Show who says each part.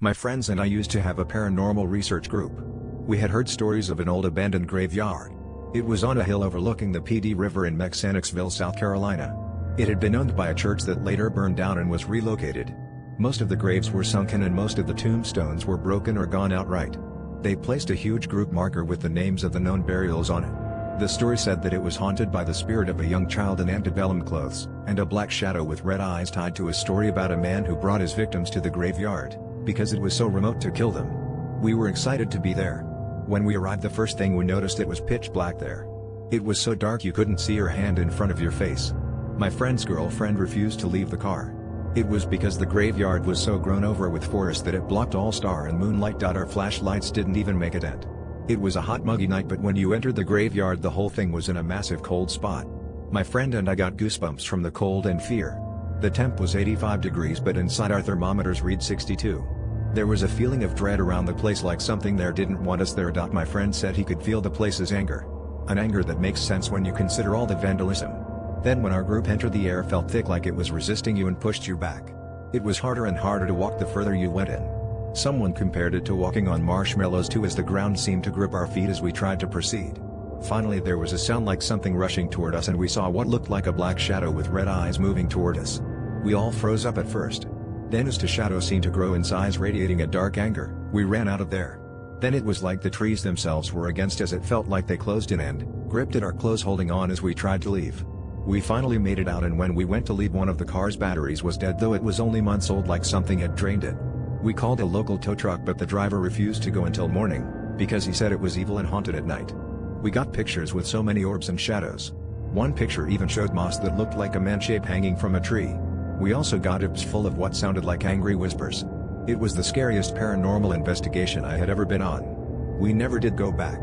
Speaker 1: My friends and I used to have a paranormal research group. We had heard stories of an old abandoned graveyard. It was on a hill overlooking the Pee Dee River in Mechanicsville, South Carolina. It had been owned by a church that later burned down and was relocated. Most of the graves were sunken and most of the tombstones were broken or gone outright. They placed a huge group marker with the names of the known burials on it. The story said that it was haunted by the spirit of a young child in antebellum clothes, and a black shadow with red eyes tied to a story about a man who brought his victims to the graveyard, because it was so remote to kill them. We were excited to be there. When we arrived, the first thing we noticed, it was pitch black there. It was so dark you couldn't see your hand in front of your face. My friend's girlfriend refused to leave the car. It was because the graveyard was so grown over with forest that it blocked all star and moonlight. Our flashlights didn't even make a dent. It was a hot, muggy night, but when you entered the graveyard, the whole thing was in a massive cold spot. My friend and I got goosebumps from the cold and fear. The temp was 85 degrees, but inside our thermometers read 62. There was a feeling of dread around the place, like something there didn't want us there. My friend said he could feel the place's anger. An anger that makes sense when you consider all the vandalism. Then when our group entered, the air felt thick, like it was resisting you and pushed you back. It was harder and harder to walk the further you went in. Someone compared it to walking on marshmallows too, as the ground seemed to grip our feet as we tried to proceed. Finally there was a sound like something rushing toward us, and we saw what looked like a black shadow with red eyes moving toward us. We all froze up at first. Then as the shadow seemed to grow in size, radiating a dark anger, we ran out of there. Then it was like the trees themselves were against us. It felt like they closed in and gripped at our clothes, holding on as we tried to leave. We finally made it out, and when we went to leave, one of the car's batteries was dead, though it was only months old, like something had drained it. We called a local tow truck, but the driver refused to go until morning, because he said it was evil and haunted at night. We got pictures with so many orbs and shadows. One picture even showed moss that looked like a man shape hanging from a tree. We also got apps full of what sounded like angry whispers. It was the scariest paranormal investigation I had ever been on. We never did go back.